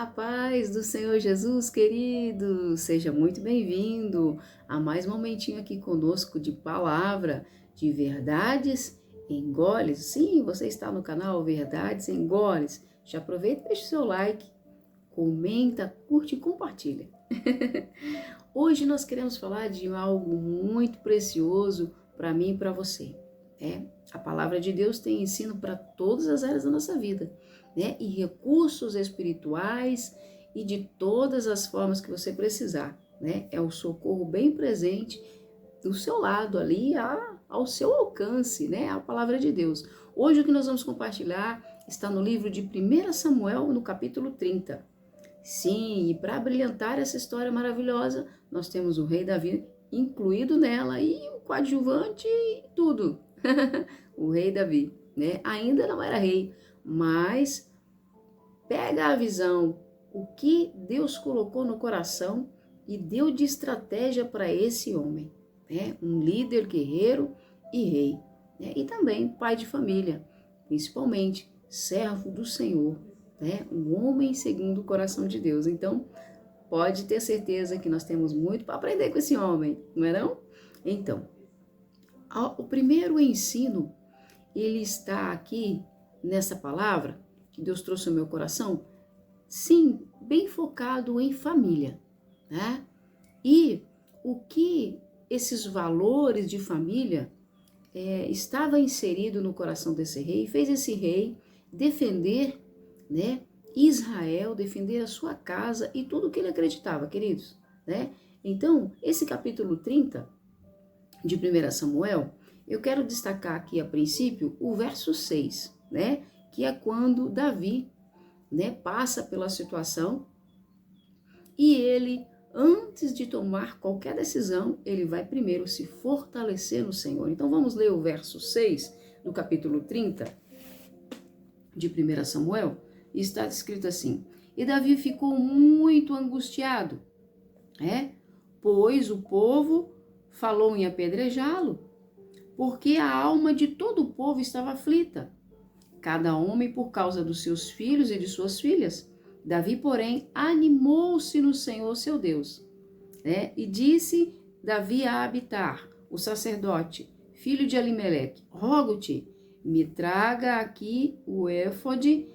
A paz do Senhor Jesus, querido, seja muito bem-vindo a mais um momentinho aqui conosco de palavra, de verdades em goles. Sim, você está no canal Verdades em Goles. Já aproveita e deixa o seu like, comenta, curte e compartilha. Hoje nós queremos falar de algo muito precioso para mim e para você. A palavra de Deus tem ensino para todas as áreas da nossa vida, e recursos espirituais e de todas as formas que você precisar, É o socorro bem presente do seu lado ali, ao seu alcance, A palavra de Deus. Hoje o que nós vamos compartilhar está no livro de 1 Samuel, no capítulo 30. Sim, e para brilhantar essa história maravilhosa, nós temos o rei Davi incluído nela e o coadjuvante e tudo. O rei Davi, Ainda não era rei, mas pega a visão, o que Deus colocou no coração e deu de estratégia para esse homem, Um líder guerreiro e rei, E também pai de família, principalmente servo do Senhor, Um homem segundo o coração de Deus. Então, pode ter certeza que nós temos muito para aprender com esse homem, não é não? Então, o primeiro ensino, ele está aqui nessa palavra que Deus trouxe ao meu coração, sim, bem focado em família, E o que esses valores de família estava inserido no coração desse rei, fez esse rei defender, Israel, defender a sua casa e tudo que ele acreditava, queridos, Então, esse capítulo 30 de 1 Samuel, eu quero destacar aqui a princípio o verso 6, Que é quando Davi, passa pela situação e ele, antes de tomar qualquer decisão, ele vai primeiro se fortalecer no Senhor. Então vamos ler o verso 6 do capítulo 30 de 1 Samuel, e está escrito assim: E Davi ficou muito angustiado, pois o povo falou em apedrejá-lo, porque a alma de todo o povo estava aflita, cada homem por causa dos seus filhos e de suas filhas. Davi, porém, animou-se no Senhor seu Deus, E disse Davi a Abitar, o sacerdote, filho de Alimeleque: Rogo-te, me traga aqui o éfode.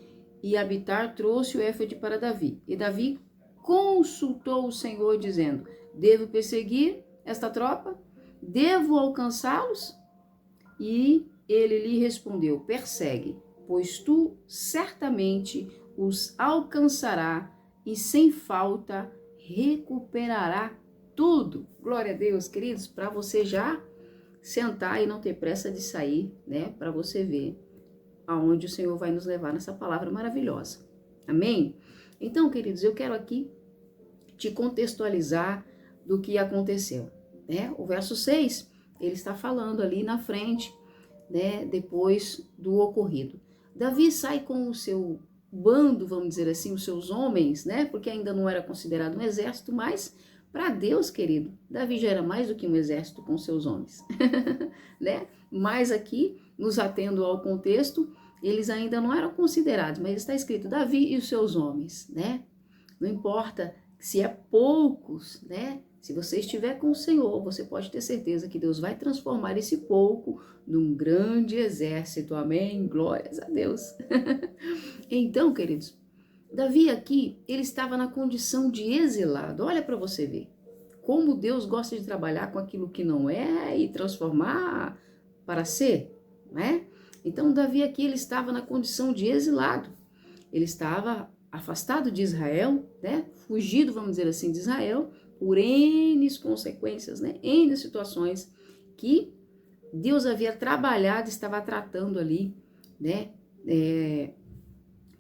E Abitar trouxe o éfode para Davi. E Davi consultou o Senhor, dizendo: Devo perseguir esta tropa? Devo alcançá-los? E ele lhe respondeu: Persegue, pois tu certamente os alcançará e sem falta recuperará tudo. Glória a Deus, queridos, para você já sentar e não ter pressa de sair, Para você ver aonde o Senhor vai nos levar nessa palavra maravilhosa. Amém? Então, queridos, eu quero aqui te contextualizar do que aconteceu, O verso 6, ele está falando ali na frente, depois do ocorrido. Davi sai com o seu bando, vamos dizer assim, os seus homens, porque ainda não era considerado um exército, mas para Deus, querido, Davi já era mais do que um exército com seus homens, Mas aqui, nos atendo ao contexto, eles ainda não eram considerados, mas está escrito Davi e os seus homens, Não importa se é poucos, Se você estiver com o Senhor, você pode ter certeza que Deus vai transformar esse pouco num grande exército. Amém? Glórias a Deus. Então, queridos, Davi aqui, ele estava na condição de exilado. Olha para você ver como Deus gosta de trabalhar com aquilo que não é e transformar para ser, Então, Davi aqui, ele estava na condição de exilado. Ele estava afastado de Israel, fugido, vamos dizer assim, de Israel, por N consequências, N situações que Deus havia trabalhado, estava tratando ali,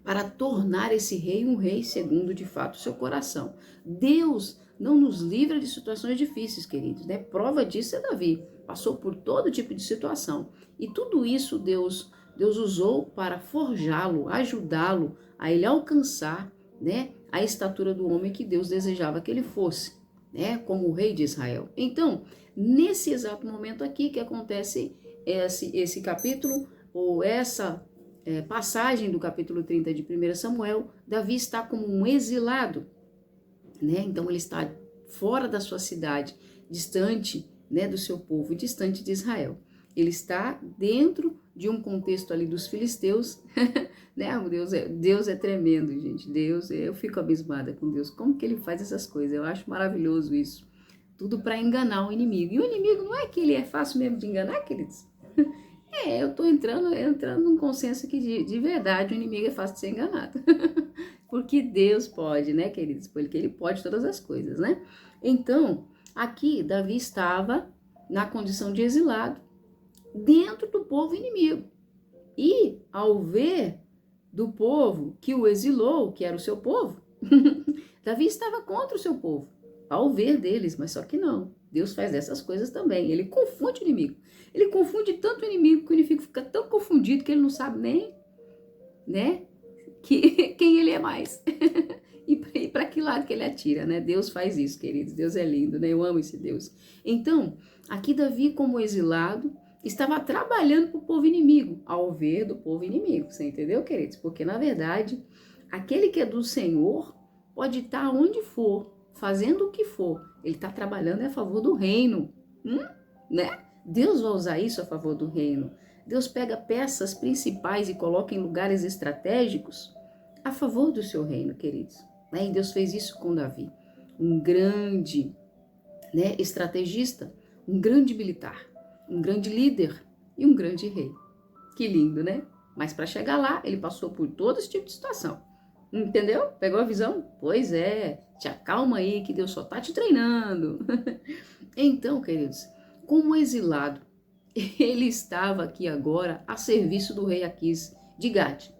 para tornar esse rei um rei segundo, de fato, o seu coração. Deus não nos livra de situações difíceis, queridos, Prova disso é Davi, passou por todo tipo de situação. E tudo isso Deus usou para forjá-lo, ajudá-lo a ele alcançar, a estatura do homem que Deus desejava que ele fosse, como o rei de Israel. Então, nesse exato momento aqui que acontece esse capítulo, ou essa passagem do capítulo 30 de 1 Samuel, Davi está como um exilado, né? Então ele está fora da sua cidade, distante, né, do seu povo, distante de Israel. Ele está dentro de um contexto ali dos filisteus, né? Deus é tremendo, gente. Eu fico abismada com Deus. Como que ele faz essas coisas? Eu acho maravilhoso isso. Tudo para enganar o inimigo. E o inimigo não é que ele é fácil mesmo de enganar, queridos. Eu tô entrando num consenso que de verdade o inimigo é fácil de ser enganado. Porque Deus pode, né, queridos? Porque ele pode todas as coisas, né? Então, aqui Davi estava na condição de exilado, dentro do povo inimigo. E ao ver do povo que o exilou, que era o seu povo, Davi estava contra o seu povo, ao ver deles, mas só que não. Deus faz dessas coisas também. Ele confunde o inimigo. Ele confunde tanto o inimigo que o inimigo fica tão confundido que ele não sabe nem, né, quem ele é mais. E para que lado que ele atira, né? Deus faz isso, queridos. Deus é lindo, né? Eu amo esse Deus. Então, aqui Davi, como exilado, estava trabalhando para o povo inimigo, ao ver do povo inimigo. Você entendeu, queridos? Porque, na verdade, aquele que é do Senhor pode estar onde for, fazendo o que for. Ele está trabalhando a favor do reino, né? Deus vai usar isso a favor do reino. Deus pega peças principais e coloca em lugares estratégicos a favor do seu reino, queridos. E Deus fez isso com Davi, um grande, né, estrategista, um grande militar, um grande líder e um grande rei. Que lindo, né? Mas para chegar lá, ele passou por todo esse tipo de situação. Entendeu? Pegou a visão? Pois é, te acalma aí que Deus só tá te treinando. Então, queridos, como exilado, ele estava aqui agora a serviço do rei Aquis de Gade.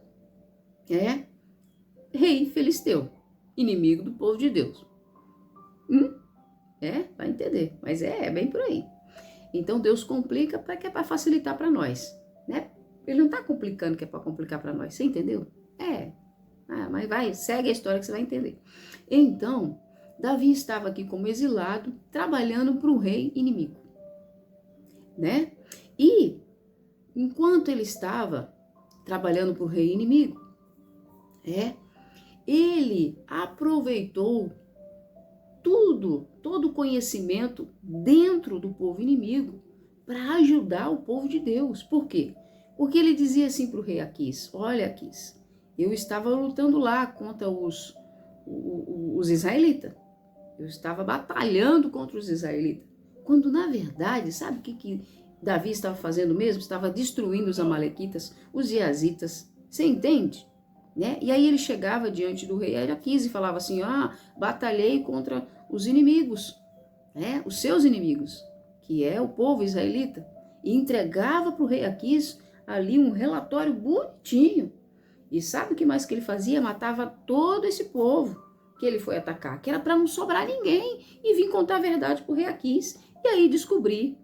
Rei filisteu, inimigo do povo de Deus. Vai entender, mas é bem por aí. Então Deus complica que é para facilitar para nós, né? Ele não está complicando que é para complicar para nós, você entendeu? Mas segue a história que você vai entender. Então, Davi estava aqui como exilado, trabalhando para o rei inimigo, né? E, enquanto ele estava trabalhando para o rei inimigo, ele aproveitou todo o conhecimento dentro do povo inimigo para ajudar o povo de Deus. Por quê? Porque ele dizia assim para o rei Aquis: olha, Aquis, eu estava lutando lá contra os israelitas. Eu estava batalhando contra os israelitas. Quando, na verdade, sabe o que Davi estava fazendo mesmo? Estava destruindo os amalequitas, os iazitas. Você entende? Né? E aí ele chegava diante do rei Aquis e falava assim: batalhei contra os inimigos, né? Os seus inimigos, que é o povo israelita. E entregava para o rei Aquis ali um relatório bonitinho. E sabe o que mais que ele fazia? Matava todo esse povo que ele foi atacar, que era para não sobrar ninguém, e vir contar a verdade para o rei Aquis. E aí descobrir,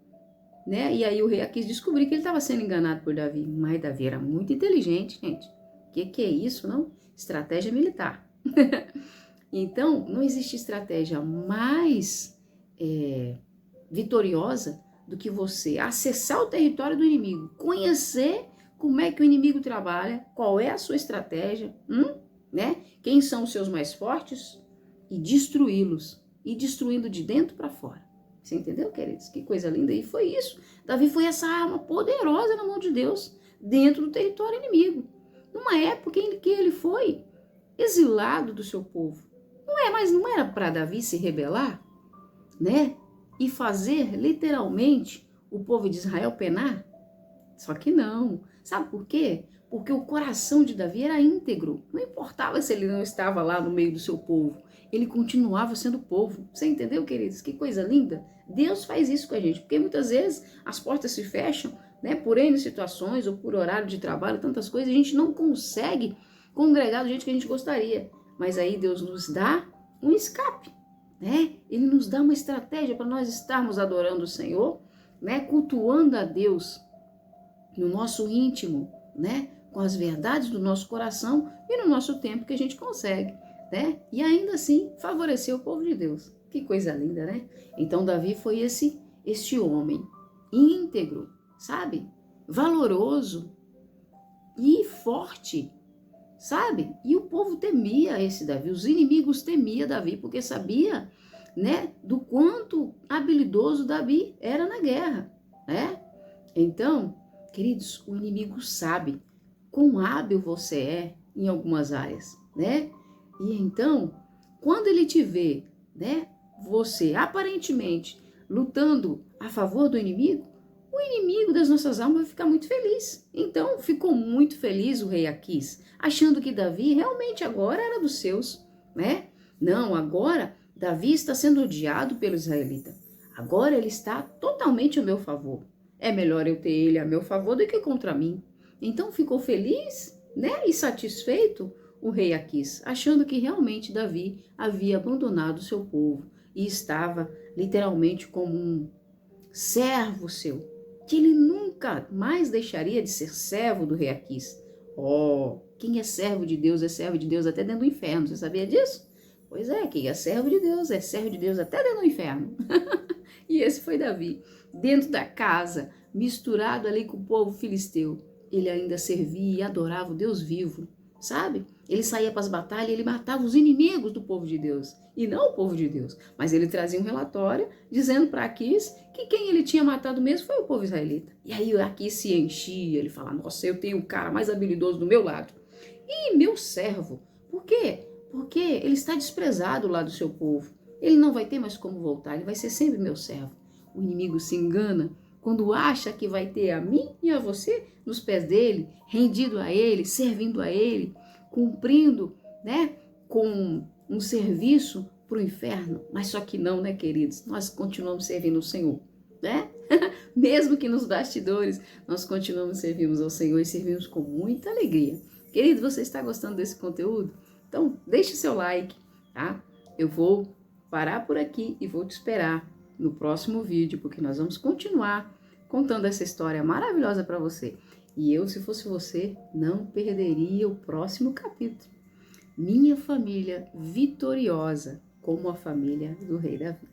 né? E aí o rei Aquis descobriu que ele estava sendo enganado por Davi. Mas Davi era muito inteligente, gente. Que é isso, não? Estratégia militar. Então, não existe estratégia mais vitoriosa do que você acessar o território do inimigo, conhecer como é que o inimigo trabalha, qual é a sua estratégia, né? Quem são os seus mais fortes e destruí-los, e destruindo de dentro para fora. Você entendeu, queridos? Que coisa linda. E foi isso. Davi foi essa arma poderosa na mão de Deus dentro do território inimigo. Numa época em que ele foi exilado do seu povo. Mas não era para Davi se rebelar, né? E fazer literalmente o povo de Israel penar? Só que não. Sabe por quê? Porque o coração de Davi era íntegro. Não importava se ele não estava lá no meio do seu povo. Ele continuava sendo povo. Você entendeu, queridos? Que coisa linda. Deus faz isso com a gente. Porque muitas vezes as portas se fecham, né, por N situações ou por horário de trabalho, tantas coisas, a gente não consegue congregar do jeito que a gente gostaria. Mas aí Deus nos dá um escape, né? Ele nos dá uma estratégia para nós estarmos adorando o Senhor, né, cultuando a Deus no nosso íntimo, né, com as verdades do nosso coração e no nosso tempo que a gente consegue, né? E ainda assim favorecer o povo de Deus. Que coisa linda, né? Então Davi foi este homem íntegro, sabe? Valoroso, e forte, sabe? E o povo temia esse Davi, os inimigos temiam Davi, porque sabia, né, do quanto habilidoso Davi era na guerra, né? Então, queridos, o inimigo sabe quão hábil você é em algumas áreas, né? E então, quando ele te vê, né, você aparentemente lutando a favor do inimigo, o inimigo das nossas almas vai ficar muito feliz. Então, ficou muito feliz o rei Aquis, achando que Davi realmente agora era dos seus, né? Não, agora Davi está sendo odiado pelo israelita. Agora ele está totalmente a meu favor. É melhor eu ter ele a meu favor do que contra mim. Então ficou feliz, né, e satisfeito o rei Aquis, achando que realmente Davi havia abandonado seu povo e estava literalmente como um servo seu, que ele nunca mais deixaria de ser servo do rei Aquis. Oh, quem é servo de Deus até dentro do inferno, você sabia disso? Pois é, quem é servo de Deus até dentro do inferno. E esse foi Davi, dentro da casa, misturado ali com o povo filisteu. Ele ainda servia e adorava o Deus vivo, sabe? Ele saía para as batalhas, ele matava os inimigos do povo de Deus, e não o povo de Deus. Mas ele trazia um relatório dizendo para Aquis que quem ele tinha matado mesmo foi o povo israelita. E aí Aquis se enchia, ele fala, nossa, eu tenho o cara mais habilidoso do meu lado. E meu servo, por quê? Porque ele está desprezado lá do seu povo. Ele não vai ter mais como voltar, ele vai ser sempre meu servo. O inimigo se engana quando acha que vai ter a mim e a você nos pés dele, rendido a ele, servindo a ele, cumprindo, né, com um serviço para o inferno. Mas só que não, né, queridos? Nós continuamos servindo o Senhor, né? Mesmo que nos bastidores, nós continuamos servindo ao Senhor e servimos com muita alegria. Querido, você está gostando desse conteúdo? Então, deixe seu like, tá? Eu vou parar por aqui e vou te esperar no próximo vídeo, porque nós vamos continuar contando essa história maravilhosa para você. E eu, se fosse você, não perderia o próximo capítulo. Minha família vitoriosa, como a família do rei Davi.